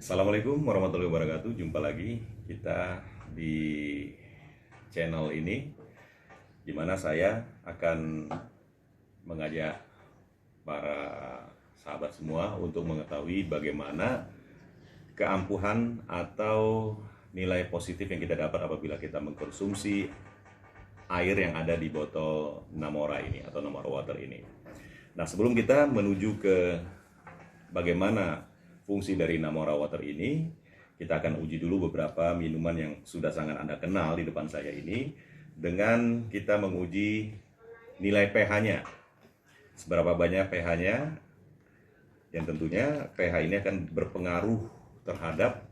Assalamualaikum warahmatullahi wabarakatuh. Jumpa lagi kita di channel ini, di mana saya akan mengajak para sahabat semua untuk mengetahui bagaimana keampuhan atau nilai positif yang kita dapat apabila kita mengkonsumsi air yang ada di botol Namora ini atau Namora Water ini. Nah, sebelum kita menuju ke bagaimana fungsi dari Namora Water ini, kita akan uji dulu beberapa minuman yang sudah sangat Anda kenal di depan saya ini dengan kita menguji nilai pH-nya. Seberapa banyak pH-nya, yang tentunya pH ini akan berpengaruh terhadap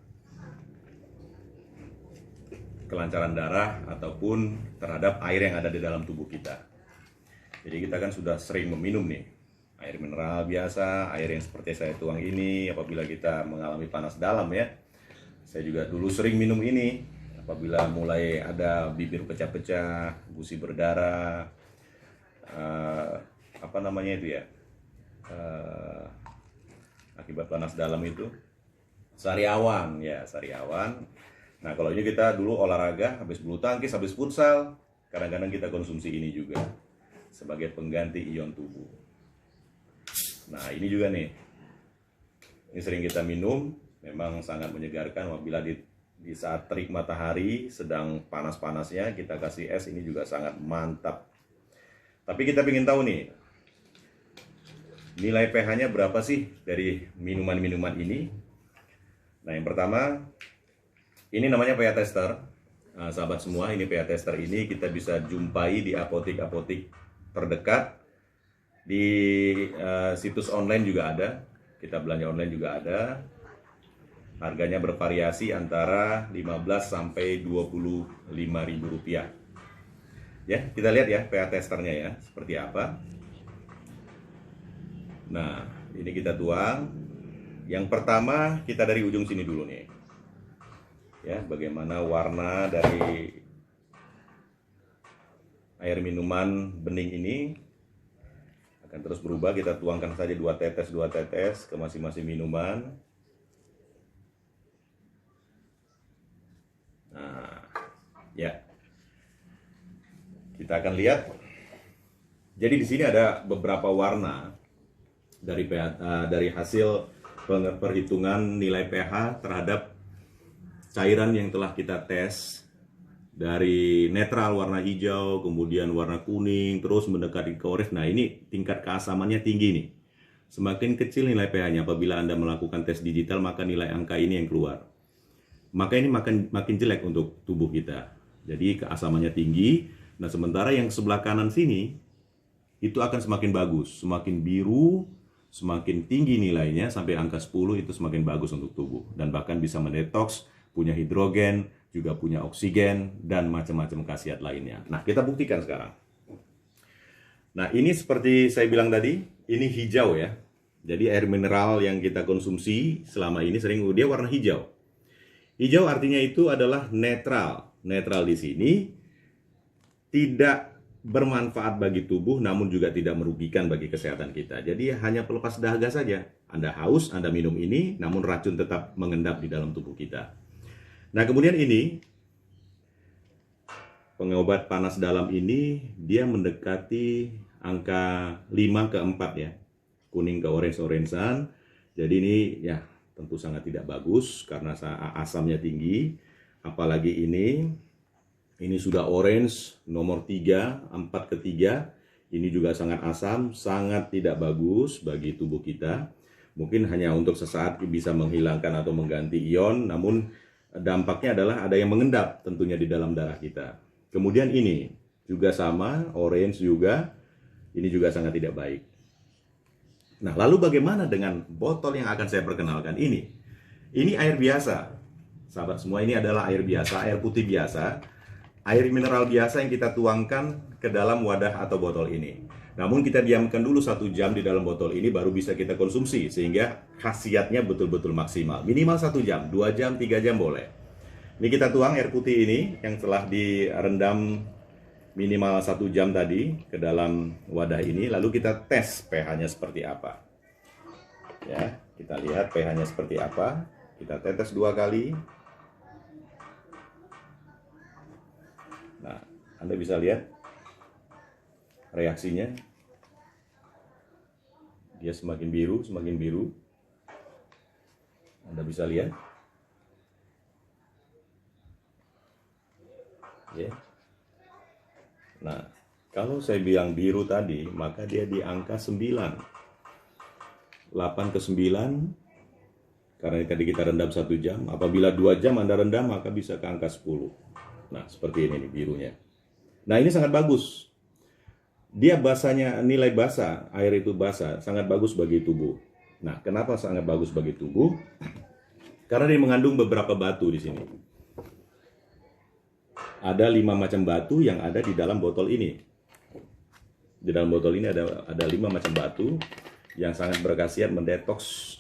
kelancaran darah ataupun terhadap air yang ada di dalam tubuh kita. Jadi kita kan sudah sering meminum nih air mineral biasa, air yang seperti saya tuang ini apabila kita mengalami panas dalam ya. Saya juga dulu sering minum ini apabila mulai ada bibir pecah-pecah, gusi berdarah, apa namanya itu ya, akibat panas dalam itu, sariawan ya, sariawan. Nah, kalau ini kita dulu olahraga, habis bulu tangkis, habis futsal, kadang-kadang kita konsumsi ini juga sebagai pengganti ion tubuh. Nah, ini juga nih, ini sering kita minum, memang sangat menyegarkan apabila di saat terik matahari sedang panas-panasnya kita kasih es, ini juga sangat mantap. Tapi kita ingin tahu nih, nilai pH-nya berapa sih dari minuman-minuman ini? Nah, yang pertama, ini namanya pH tester. Nah, sahabat semua, ini pH tester ini kita bisa jumpai di apotik-apotik terdekat. Di situs online juga ada, kita belanja online juga ada. Harganya bervariasi antara 15 sampai 25 ribu rupiah. Ya, kita lihat ya pH testernya ya, seperti apa. Nah, ini kita tuang. Yang pertama kita dari ujung sini dulu nih. Ya, bagaimana warna dari air minuman bening ini akan terus berubah. Kita tuangkan saja 2 tetes ke masing-masing minuman. Nah, ya, kita akan lihat. Jadi di sini ada beberapa warna dari pH, dari hasil perhitungan nilai pH terhadap cairan yang telah kita tes. Dari netral warna hijau, kemudian warna kuning, terus mendekati ke orange. Nah, ini tingkat keasamannya tinggi nih. Semakin kecil nilai pH-nya apabila Anda melakukan tes digital, maka nilai angka ini yang keluar. Maka ini makin jelek untuk tubuh kita. Jadi keasamannya tinggi. Nah, sementara yang sebelah kanan sini itu akan semakin bagus, semakin biru, semakin tinggi nilainya sampai angka 10 itu semakin bagus untuk tubuh dan bahkan bisa mendetoks, punya hidrogen, juga punya oksigen, dan macam-macam khasiat lainnya. Nah, kita buktikan sekarang. Nah, ini seperti saya bilang tadi, ini hijau ya. Jadi air mineral yang kita konsumsi selama ini sering dia warna hijau. Hijau artinya itu adalah netral. Netral di sini tidak bermanfaat bagi tubuh, namun juga tidak merugikan bagi kesehatan kita. Jadi hanya pelepas dahaga saja. Anda haus, Anda minum ini, namun racun tetap mengendap di dalam tubuh kita. Nah, kemudian ini pengobat panas dalam ini dia mendekati angka 5 ke 4 ya. Kuning ke orange-orangean. Jadi ini ya tentu sangat tidak bagus karena asamnya tinggi. Apalagi ini sudah orange nomor 3, 4 ke 3. Ini juga sangat asam, sangat tidak bagus bagi tubuh kita. Mungkin hanya untuk sesaat bisa menghilangkan atau mengganti ion, namun dampaknya adalah ada yang mengendap tentunya di dalam darah kita. Kemudian ini juga sama, orange juga, ini juga sangat tidak baik. Nah, lalu bagaimana dengan botol yang akan saya perkenalkan ini? Ini air biasa. Sahabat semua, ini adalah air biasa, air putih biasa, air mineral biasa yang kita tuangkan ke dalam wadah atau botol ini. Namun kita diamkan dulu 1 jam di dalam botol ini baru bisa kita konsumsi sehingga khasiatnya betul-betul maksimal. Minimal 1 jam, 2 jam, 3 jam boleh. Ini kita tuang air putih ini yang telah direndam minimal 1 jam tadi ke dalam wadah ini, lalu kita tes pH-nya seperti apa. Ya, kita lihat pH-nya seperti apa. Kita tetes 2 kali. Nah, Anda bisa lihat reaksinya. Dia semakin biru, semakin biru. Anda bisa lihat. Ya. Nah, kalau saya bilang biru tadi, maka dia di angka 9. 8 ke 9, karena tadi kita rendam 1 jam. Apabila 2 jam Anda rendam, maka bisa ke angka 10. Nah, seperti ini nih birunya. Nah, ini sangat bagus. Dia basahnya, nilai basah, air itu basah, sangat bagus bagi tubuh. Nah, kenapa sangat bagus bagi tubuh? Karena dia mengandung beberapa batu di sini. Ada 5 macam batu yang ada di dalam botol ini. Di dalam botol ini ada 5 macam batu yang sangat berkhasiat mendetoks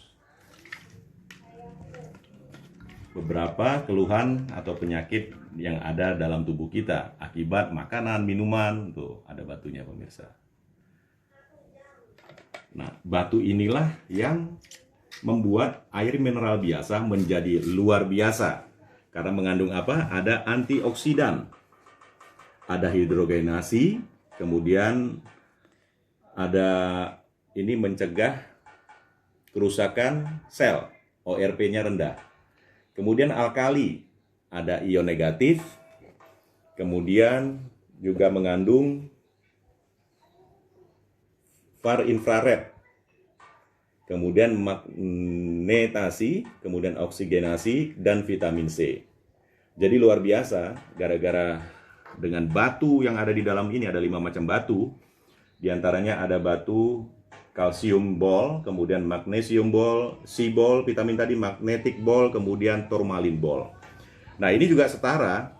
beberapa keluhan atau penyakit yang ada dalam tubuh kita akibat makanan, minuman. Tuh, ada batunya pemirsa. Nah, batu inilah yang membuat air mineral biasa menjadi luar biasa. Karena mengandung apa? Ada antioksidan, ada hidrogenasi, kemudian ada ini mencegah kerusakan sel, ORP-nya rendah. Kemudian alkali, ada ion negatif, kemudian juga mengandung far infrared, kemudian magnetasi, kemudian oksigenasi, dan vitamin C. Jadi luar biasa, gara-gara dengan batu yang ada di dalam ini, ada 5 macam batu, diantaranya ada batu kalsium ball, kemudian magnesium ball, C ball, vitamin tadi magnetic ball, kemudian tourmaline ball. Nah, ini juga setara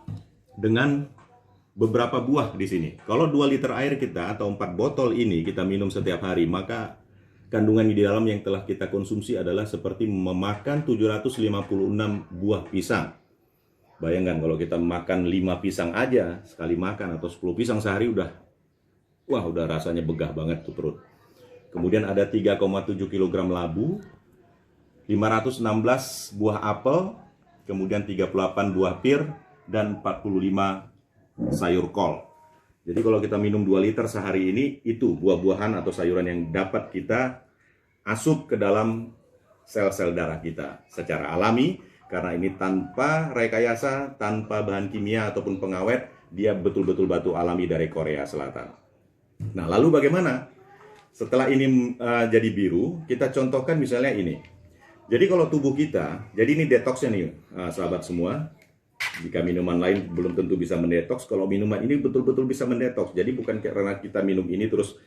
dengan beberapa buah di sini. Kalau 2 liter air kita atau 4 botol ini kita minum setiap hari, maka kandungan di dalam yang telah kita konsumsi adalah seperti memakan 756 buah pisang. Bayangkan kalau kita makan 5 pisang aja sekali makan, atau 10 pisang sehari, udah rasanya begah banget tuh perut. Kemudian ada 3,7 kg labu, 516 buah apel, kemudian 38 buah pir, dan 45 sayur kol. Jadi kalau kita minum 2 liter sehari ini, itu buah-buahan atau sayuran yang dapat kita asup ke dalam sel-sel darah kita secara alami, karena ini tanpa rekayasa, tanpa bahan kimia ataupun pengawet, dia betul-betul batu alami dari Korea Selatan. Nah, lalu bagaimana? Setelah ini jadi biru, kita contohkan misalnya ini. Jadi kalau tubuh kita, jadi ini detoksnya nih, sahabat semua. Jika minuman lain belum tentu bisa mendetoks, kalau minuman ini betul-betul bisa mendetoks. Jadi bukan karena kita minum ini terus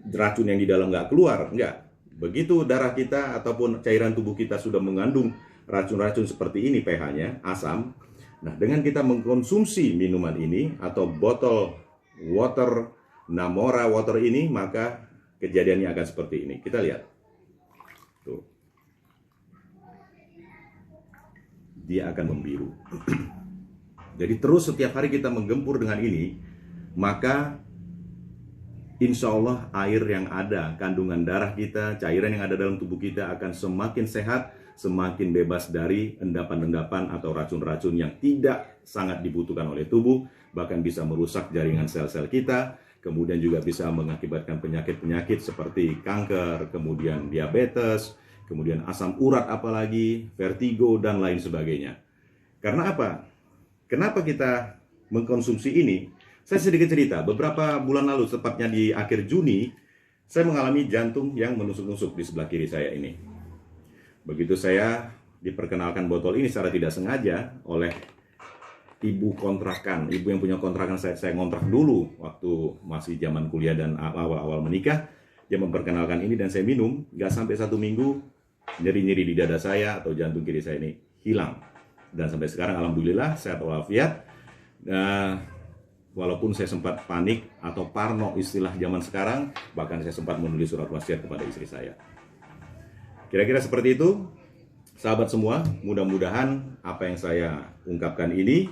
racun yang di dalam nggak keluar, enggak. Begitu darah kita ataupun cairan tubuh kita sudah mengandung racun-racun seperti ini, pH-nya, asam. Nah, dengan kita mengkonsumsi minuman ini atau botol water, Namora water ini, maka kejadiannya akan seperti ini. Kita lihat. Tuh. Dia akan membiru. Jadi terus setiap hari kita menggempur dengan ini, maka insya Allah air yang ada, kandungan darah kita, cairan yang ada dalam tubuh kita akan semakin sehat, semakin bebas dari endapan-endapan atau racun-racun yang tidak sangat dibutuhkan oleh tubuh, bahkan bisa merusak jaringan sel-sel kita, kemudian juga bisa mengakibatkan penyakit-penyakit seperti kanker, kemudian diabetes, kemudian asam urat apalagi, vertigo, dan lain sebagainya. Karena apa? Kenapa kita mengkonsumsi ini? Saya sedikit cerita, beberapa bulan lalu, tepatnya di akhir Juni, saya mengalami jantung yang menusuk-nusuk di sebelah kiri saya ini. Begitu saya diperkenalkan botol ini secara tidak sengaja oleh ibu kontrakan, ibu yang punya kontrakan, saya ngontrak dulu waktu masih zaman kuliah dan awal-awal menikah. Dia memperkenalkan ini dan saya minum, nggak sampai 1 minggu, nyeri-nyeri di dada saya atau jantung kiri saya ini hilang. Dan sampai sekarang alhamdulillah sehat walafiat. Walaupun saya sempat panik atau parno istilah zaman sekarang, bahkan saya sempat menulis surat wasiat kepada istri saya. Kira-kira seperti itu, sahabat semua. Mudah-mudahan apa yang saya ungkapkan ini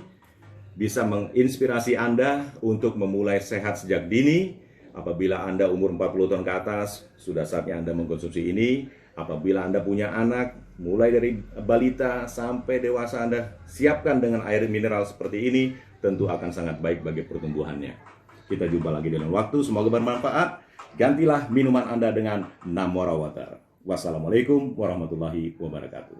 bisa menginspirasi Anda untuk memulai sehat sejak dini. Apabila Anda umur 40 tahun ke atas, sudah saatnya Anda mengkonsumsi ini. Apabila Anda punya anak, mulai dari balita sampai dewasa Anda siapkan dengan air mineral seperti ini, tentu akan sangat baik bagi pertumbuhannya. Kita jumpa lagi dalam waktu, semoga bermanfaat. Gantilah minuman Anda dengan Namora Water. Wassalamualaikum warahmatullahi wabarakatuh.